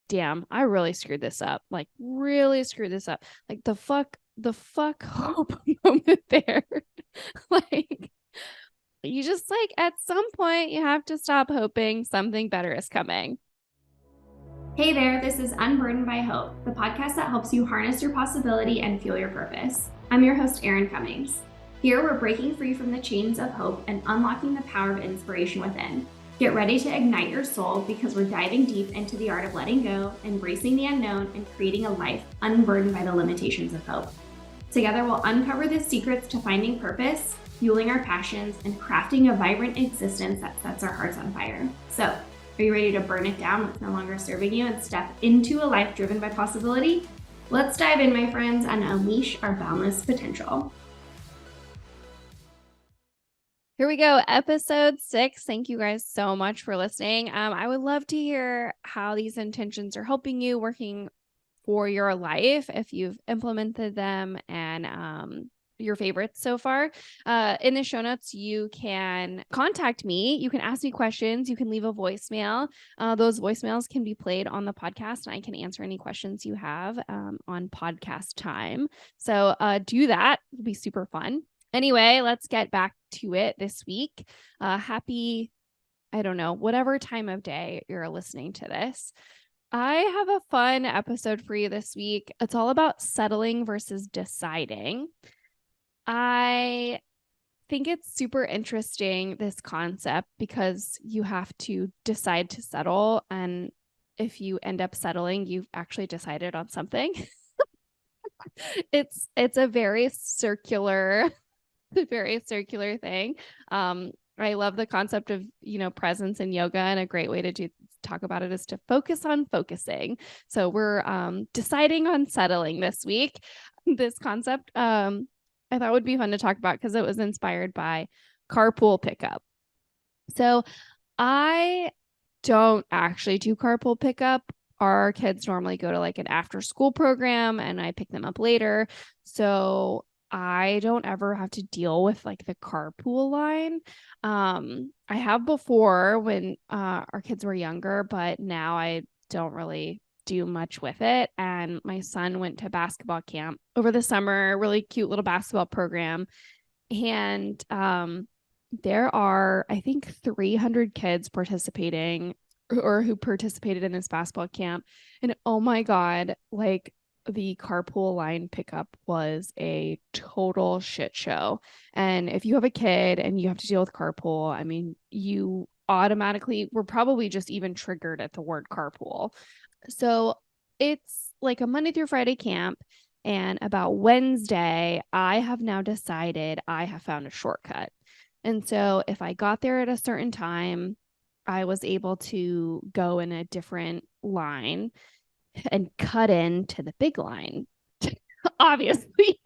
damn, I really screwed this up. Like really screwed this up. Like the fuck hope moment there. Like you just like at some point you have to stop hoping something better is coming. Hey there, this is Unburdened by Hope, the podcast that helps you harness your possibility and fuel your purpose. I'm your host, Erin Cummings. Here we're breaking free from the chains of hope and unlocking the power of inspiration within. Get ready to ignite your soul because we're diving deep into the art of letting go, embracing the unknown, and creating a life unburdened by the limitations of hope. Together we'll uncover the secrets to finding purpose, fueling our passions, and crafting a vibrant existence that sets our hearts on fire. So, are you ready to burn it down what's no longer serving you and step into a life driven by possibility? Let's dive in, my friends, and unleash our boundless potential. Here we go. Episode 6. Thank you guys so much for listening. I would love to hear how these intentions are helping you working for your life, if you've implemented them, and your favorites so far. In the show notes, you can contact me. You can ask me questions. You can leave a voicemail. Those voicemails can be played on the podcast, and I can answer any questions you have on podcast time. So do that. It'll be super fun. Anyway, let's get back to it this week. Happy, I don't know, whatever time of day you're listening to this. I have a fun episode for you this week. It's all about settling versus deciding. I think it's super interesting, this concept, because you have to decide to settle. And if you end up settling, you've actually decided on something. It's a very circular thing. I love the concept of, presence in yoga, and a great way to talk about it is to focus on focusing. So we're deciding on settling this week. This concept I thought would be fun to talk about because it was inspired by carpool pickup. So I don't actually do carpool pickup. Our kids normally go to like an after school program and I pick them up later. So I don't ever have to deal with like the carpool line. I have before when our kids were younger, but now I don't really do much with it. And my son went to basketball camp over the summer, really cute little basketball program. And there are, I think, 300 kids participating or who participated in this basketball camp. And oh my God, like the carpool line pickup was a total shit show. And if you have a kid and you have to deal with carpool, I mean, you automatically were probably just even triggered at the word carpool. So it's like a Monday through Friday camp. And about Wednesday, I have now decided I have found a shortcut. And so if I got there at a certain time, I was able to go in a different line and cut into the big line. Obviously.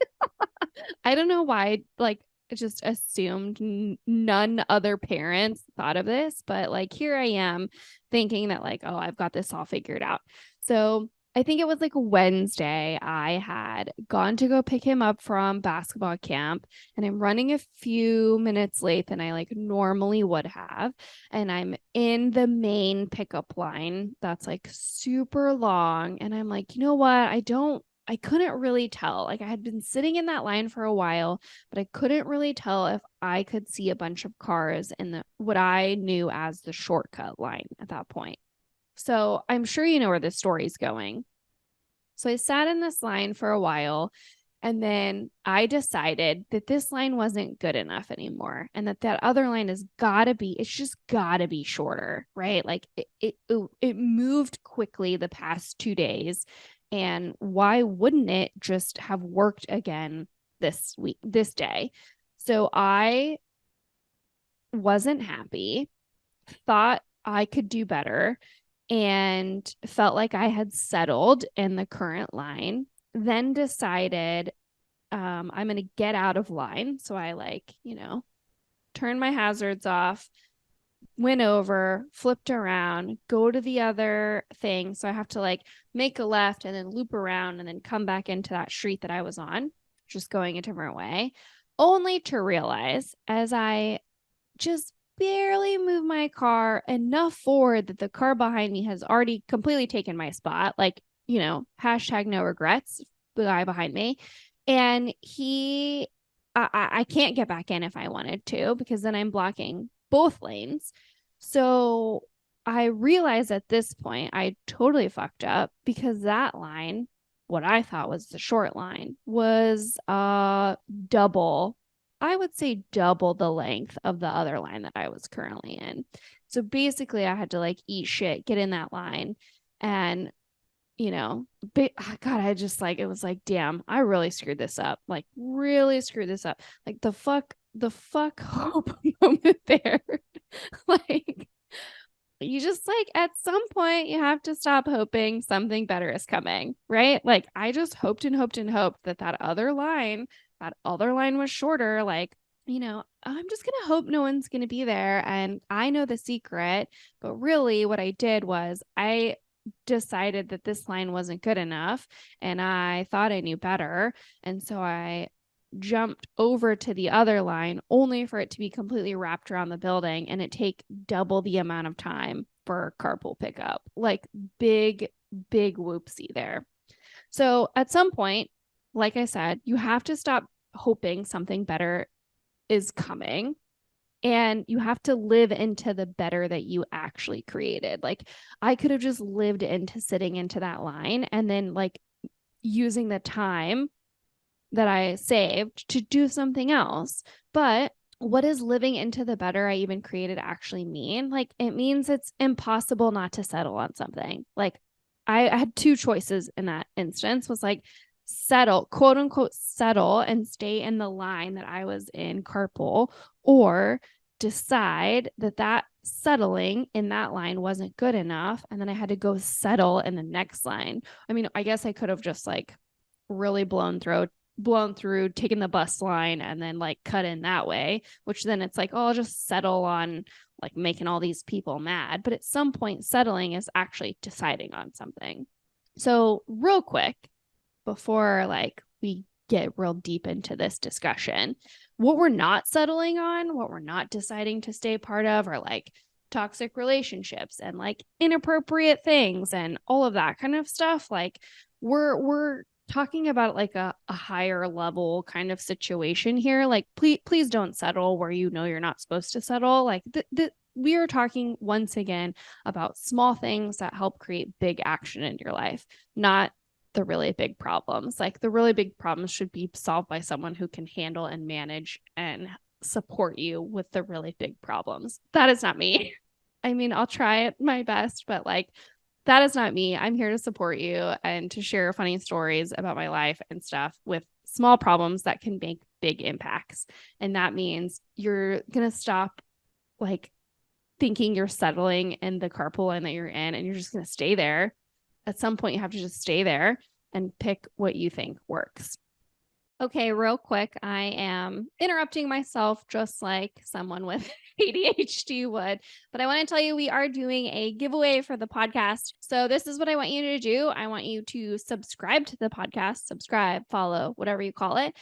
I don't know why, like, just assumed none other parents thought of this, but like here I am thinking that like, oh, I've got this all figured out. So I think it was like Wednesday, I had gone to go pick him up from basketball camp, and I'm running a few minutes late than I like normally would have. And I'm in the main pickup line that's like super long. And I'm like, you know what? I couldn't really tell. Like I had been sitting in that line for a while, but I couldn't really tell if I could see a bunch of cars in the what I knew as the shortcut line at that point. So I'm sure you know where this story is going. So I sat in this line for a while, and then I decided that this line wasn't good enough anymore, and that other line it's just gotta be shorter, right? Like it moved quickly the past 2 days. And why wouldn't it just have worked again this day? So I wasn't happy, thought I could do better, and felt like I had settled in the current line. Then decided I'm going to get out of line. So I turned my hazards off, went over, flipped around, go to the other thing. So I have to like make a left and then loop around and then come back into that street that I was on, just going a different way, only to realize as I just barely move my car enough forward that the car behind me has already completely taken my spot. Like, hashtag no regrets, the guy behind me. And I can't get back in if I wanted to, because then I'm blocking both lanes. So I realized at this point I totally fucked up, because that line, what I thought was the short line, was double, I would say double the length of the other line that I was currently in. So basically I had to like eat shit, get in that line, and God, I just like, it was like, damn, I really screwed this up. Like, really screwed this up. Like, the fuck hope moment there. Like, you just like, at some point, you have to stop hoping something better is coming, right? Like, I just hoped and hoped and hoped that other line was shorter. Like, I'm just going to hope no one's going to be there. And I know the secret. But really, what I did was I decided that this line wasn't good enough, and I thought I knew better. And so I jumped over to the other line, only for it to be completely wrapped around the building and it take double the amount of time for carpool pickup. Like, big, big whoopsie there. So at some point, like I said, you have to stop hoping something better is coming, and you have to live into the better that you actually created. Like, I could have just lived into sitting into that line and then like using the time that I saved to do something else. But what does living into the better I even created actually mean? Like, it means it's impossible not to settle on something. Like, I had two choices in that instance, was like, settle, quote unquote, settle and stay in the line that I was in carpool, or decide that settling in that line wasn't good enough. And then I had to go settle in the next line. I mean, I guess I could have just like really blown through, taken the bus line and then like cut in that way, which then it's like, oh, I'll just settle on like making all these people mad. But at some point, settling is actually deciding on something. So real quick, before like we get real deep into this discussion, what we're not settling on, what we're not deciding to stay part of, are like toxic relationships and like inappropriate things and all of that kind of stuff. Like, we're talking about like a higher level kind of situation here. Like, please don't settle where you're not supposed to settle. Like, we are talking once again about small things that help create big action in your life, not the really big problems. Like, the really big problems should be solved by someone who can handle and manage and support you with the really big problems. That is not me. I mean, I'll try my best, but like, that is not me. I'm here to support you and to share funny stories about my life and stuff with small problems that can make big impacts. And that means you're going to stop like thinking you're settling in the carpool line that you're in, and you're just going to stay there. At some point, you have to just stay there and pick what you think works. Okay, real quick, I am interrupting myself just like someone with ADHD would, but I want to tell you we are doing a giveaway for the podcast. So this is what I want you to do. I want you to subscribe to the podcast, subscribe, follow, whatever you call it.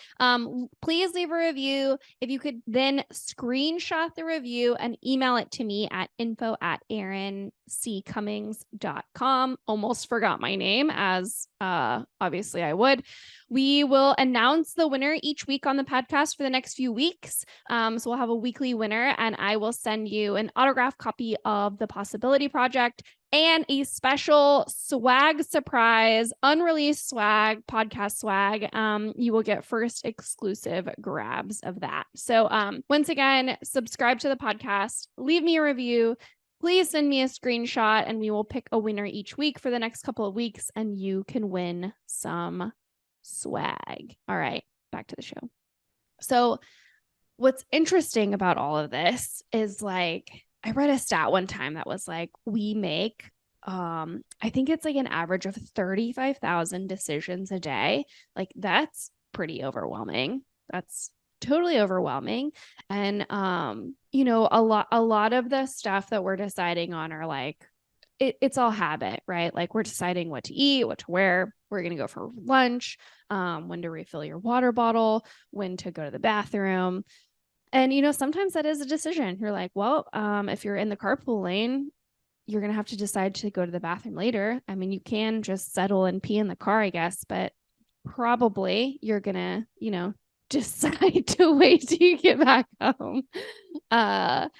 Please leave a review. If you could then screenshot the review and email it to me at info@erincummings.com. Almost forgot my name, as obviously I would. We will announce the winner each week on the podcast for the next few weeks. So we'll have a weekly winner, and I will send you an autographed copy of The Possibility Project and a special swag surprise, unreleased swag, podcast swag. You will get first exclusive grabs of that. So once again, subscribe to the podcast, leave me a review. Please send me a screenshot, and we will pick a winner each week for the next couple of weeks, and you can win some swag. All right, back to the show. So what's interesting about all of this is, like, I read a stat one time that was like, we make I think it's like an average of 35,000 decisions a day. Like, that's pretty overwhelming. That's totally overwhelming. And a lot of the stuff that we're deciding on are like, it's all habit, right? Like, we're deciding what to eat, what to wear, we're going to go for lunch, when to refill your water bottle, when to go to the bathroom. And, sometimes that is a decision. You're like, well, if you're in the carpool lane, you're going to have to decide to go to the bathroom later. I mean, you can just settle and pee in the car, I guess, but probably you're going to, decide to wait till you get back home. But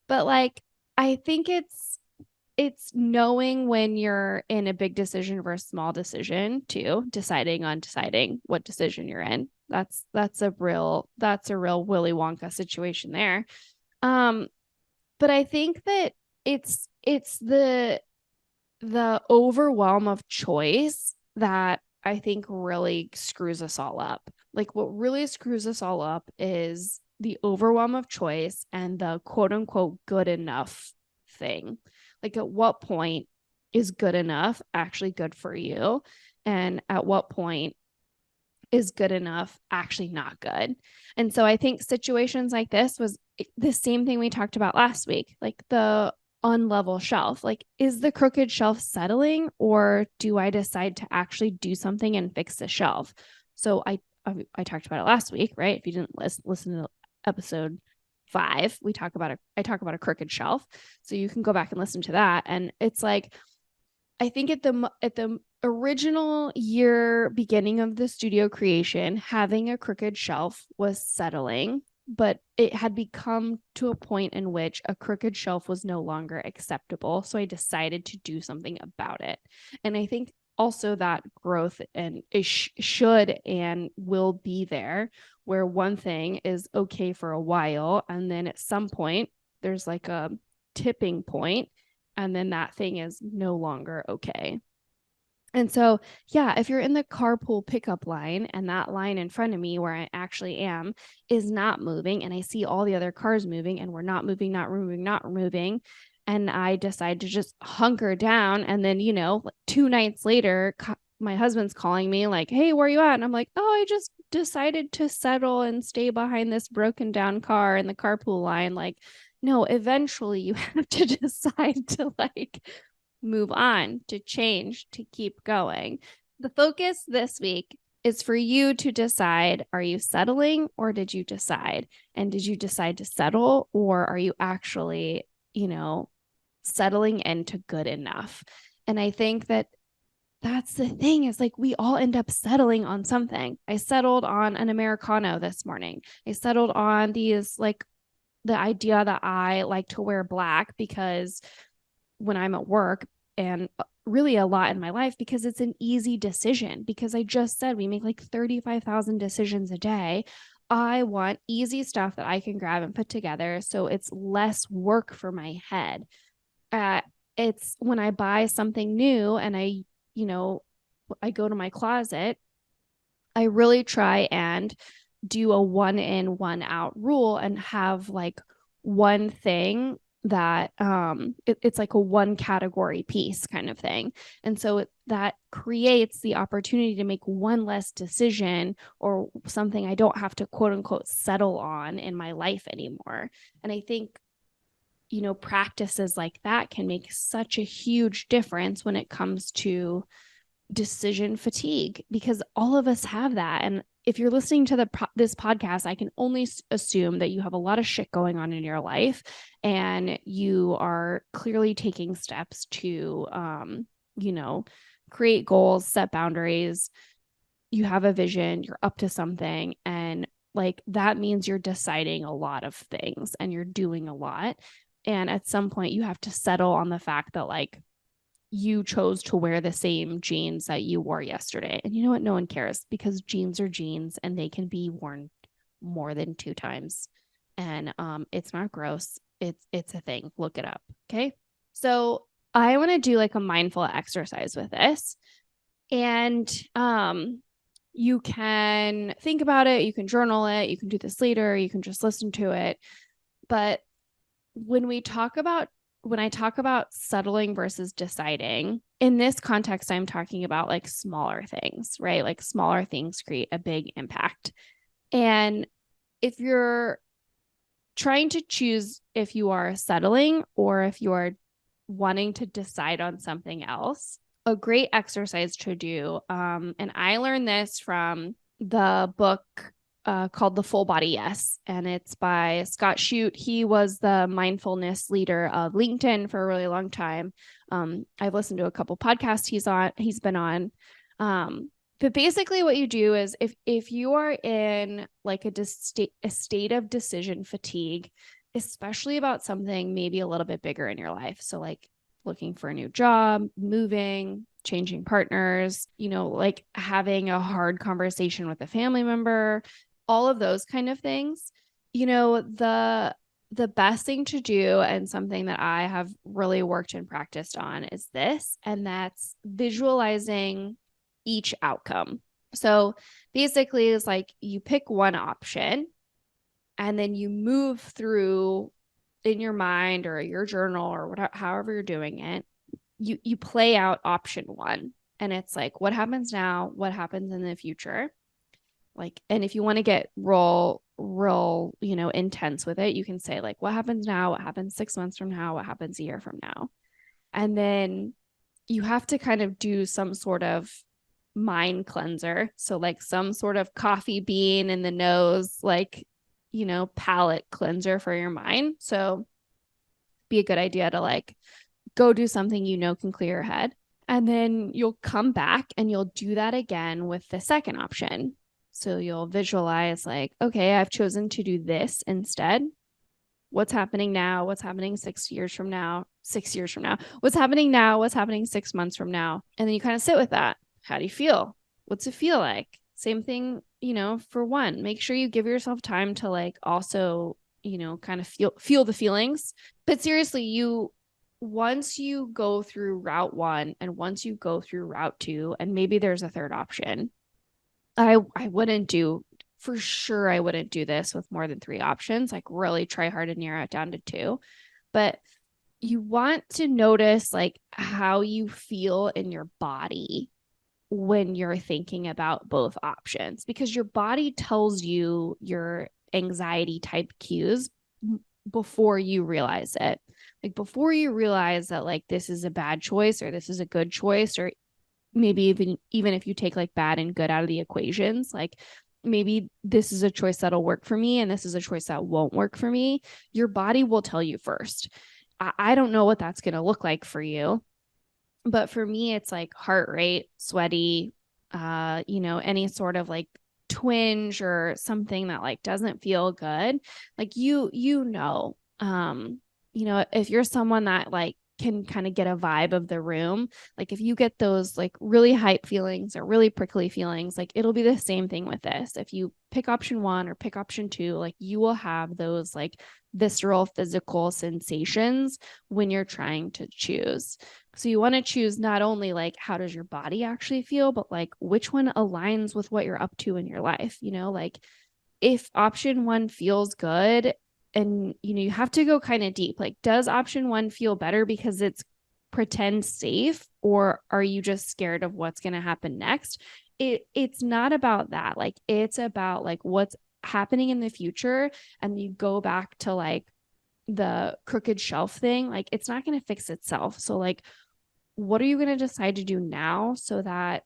like, I think it's knowing when you're in a big decision versus small decision too, deciding what decision you're in. That's a real Willy Wonka situation there. Um, but I think that it's the overwhelm of choice that I think really screws us all up. Like what really screws us all up is the overwhelm of choice and the quote unquote good enough thing. Like at what point is good enough actually good for you? And at what point is good enough actually not good? And so I think situations like this was the same thing we talked about last week, like the unlevel shelf. Like, is the crooked shelf settling, or do I decide to actually do something and fix the shelf? So I talked about it last week, right? If you didn't listen to episode 5, I talk about a crooked shelf, so you can go back and listen to that. And it's like, I think at the original year beginning of the studio creation, having a crooked shelf was settling, but it had become to a point in which a crooked shelf was no longer acceptable. So I decided to do something about it. And I think also that growth and should and will be there, where one thing is okay for a while, and then at some point there's like a tipping point, and then that thing is no longer okay. And so, yeah, if you're in the carpool pickup line and that line in front of me where I actually am is not moving, and I see all the other cars moving and we're not moving, not moving, and I decide to just hunker down, and then, 2 nights later, my husband's calling me like, hey, where are you at? And I'm like, oh, I just decided to settle and stay behind this broken down car in the carpool line. Like, no, eventually you have to decide to like move on, to change, to keep going. The focus this week is for you to decide, are you settling or did you decide? And did you decide to settle, or are you actually, settling into good enough? And I think that that's the thing, is like we all end up settling on something. I settled on an Americano this morning. I settled on these, like, the idea that I like to wear black because when I'm at work, and really a lot in my life, because it's an easy decision. Because I just said we make like 35,000 decisions a day. I want easy stuff that I can grab and put together so it's less work for my head. It's when I buy something new and I go to my closet, I really try and do a one in, one out rule and have like one thing that it's like a one category piece kind of thing. And so that creates the opportunity to make one less decision, or something I don't have to quote unquote settle on in my life anymore. And I think practices like that can make such a huge difference when it comes to decision fatigue, because all of us have that. And if you're listening to this podcast, I can only assume that you have a lot of shit going on in your life, and you are clearly taking steps to create goals, set boundaries. You have a vision, you're up to something, and like that means you're deciding a lot of things and you're doing a lot. And at some point you have to settle on the fact that like you chose to wear the same jeans that you wore yesterday. And you know what? No one cares, because jeans are jeans and they can be worn more than 2 times. And it's not gross. It's a thing. Look it up. Okay. So I want to do like a mindful exercise with this. And you can think about it, you can journal it, you can do this later, you can just listen to it. But when I talk about settling versus deciding, in this context, I'm talking about like smaller things, right? Like smaller things create a big impact. And if you're trying to choose if you are settling or if you are wanting to decide on something else, a great exercise to do, and I learned this from the book called The Full Body Yes, and it's by Scott Shute. He was the mindfulness leader of LinkedIn for a really long time. I've listened to a couple podcasts he's been on. But basically what you do is if you are in like a state of decision fatigue, especially about something maybe a little bit bigger in your life. So like looking for a new job, moving, changing partners, like having a hard conversation with a family member, all of those kind of things, the best thing to do, and something that I have really worked and practiced on, is this, and that's visualizing each outcome. So basically it's like you pick one option and then you move through in your mind or your journal or whatever, however you're doing it. You play out option one, and it's like, what happens now? What happens in the future? Like, and if you want to get real, intense with it, you can say like, what happens now? What happens 6 months from now? What happens a year from now? And then you have to kind of do some sort of mind cleanser. So like some sort of coffee bean in the nose, like, palate cleanser for your mind. So be a good idea to like go do something can clear your head. And then you'll come back and you'll do that again with the second option. So you'll visualize like, okay, I've chosen to do this instead. What's happening now? What's happening 6 years from now? 6 years from now? What's happening now? What's happening 6 months from now? And then you kind of sit with that. How do you feel? What's it feel like? Same thing, for one. Make sure you give yourself time to like also, kind of feel the feelings. But seriously, once you go through route one and once you go through route two, and maybe there's a third option, I wouldn't do, for sure, I wouldn't do this with more than 3 options. Like really try hard to narrow it down to 2. But you want to notice like how you feel in your body when you're thinking about both options, because your body tells you your anxiety type cues before you realize it. Like before you realize that like this is a bad choice or this is a good choice, or maybe even if you take like bad and good out of the equations, like maybe this is a choice that'll work for me and this is a choice that won't work for me, your body will tell you first. I don't know what that's going to look like for you, but for me it's like heart rate, sweaty, any sort of like twinge or something that like doesn't feel good. Like if you're someone that like can kind of get a vibe of the room, like if you get those like really hype feelings or really prickly feelings, like it'll be the same thing with this. If you pick option 1 or pick option 2, like you will have those like visceral physical sensations when you're trying to choose. So you want to choose not only like how does your body actually feel, but like which one aligns with what you're up to in your life. Like if option 1 feels good, and you have to go kind of deep, like does option 1 feel better because it's pretend safe, or are you just scared of what's going to happen next? It's not about that. Like it's about like what's happening in the future. And you go back to like the crooked shelf thing, like it's not going to fix itself. So like what are you going to decide to do now so that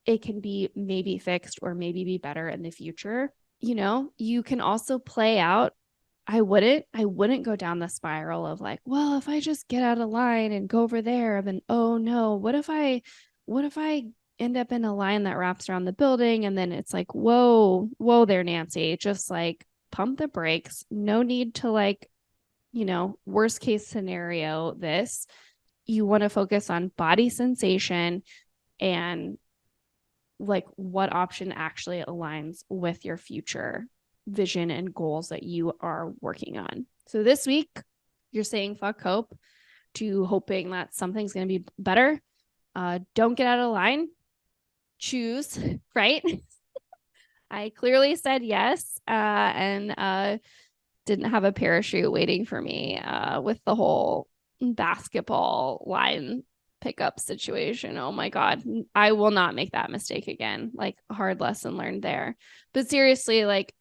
it can be maybe fixed or maybe be better in the future? You can also play out. I wouldn't go down the spiral of like, well, if I just get out of line and go over there, then oh no, what if I end up in a line that wraps around the building? And then it's like, whoa there, Nancy, just like pump the brakes. No need to like, worst case scenario this. You want to focus on body sensation and like what option actually aligns with your future vision and goals that you are working on. So this week, you're saying fuck hope to hoping that something's going to be better. Don't get out of line. Choose, right? I clearly said yes, and didn't have a parachute waiting for me with the whole basketball line pickup situation. Oh my God. I will not make that mistake again. Like hard lesson learned there. But seriously, like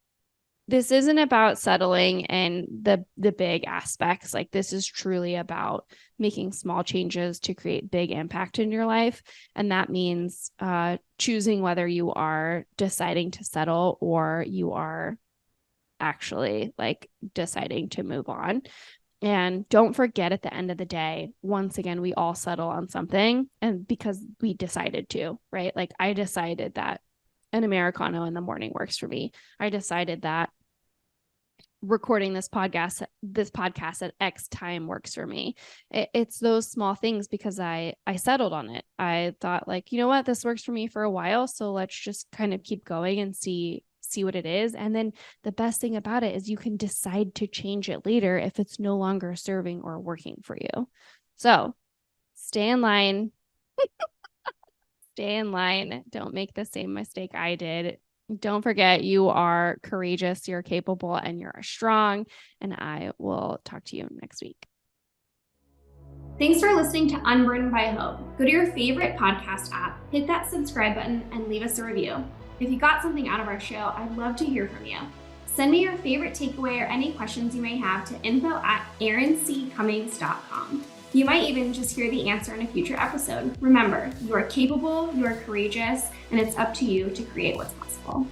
this isn't about settling in the big aspects. Like, this is truly about making small changes to create big impact in your life. And that means choosing whether you are deciding to settle or you are actually like deciding to move on. And don't forget, at the end of the day, once again, we all settle on something, and because we decided to, right? Like, I decided that an Americano in the morning works for me. I decided that recording this podcast at X time works for me. It's those small things, because I settled on it. I thought, like, you know what, this works for me for a while, so let's just kind of keep going and see what it is. And then the best thing about it is you can decide to change it later if it's no longer serving or working for you. So stay in line. Stay in line. Don't make the same mistake I did. Don't forget, you are courageous, you're capable, and you're strong. And I will talk to you next week. Thanks for listening to Unburdened by Hope. Go to your favorite podcast app, hit that subscribe button, and leave us a review. If you got something out of our show, I'd love to hear from you. Send me your favorite takeaway or any questions you may have to info@erincummings.com. You might even just hear the answer in a future episode. Remember, you are capable, you are courageous, and it's up to you to create what's possible.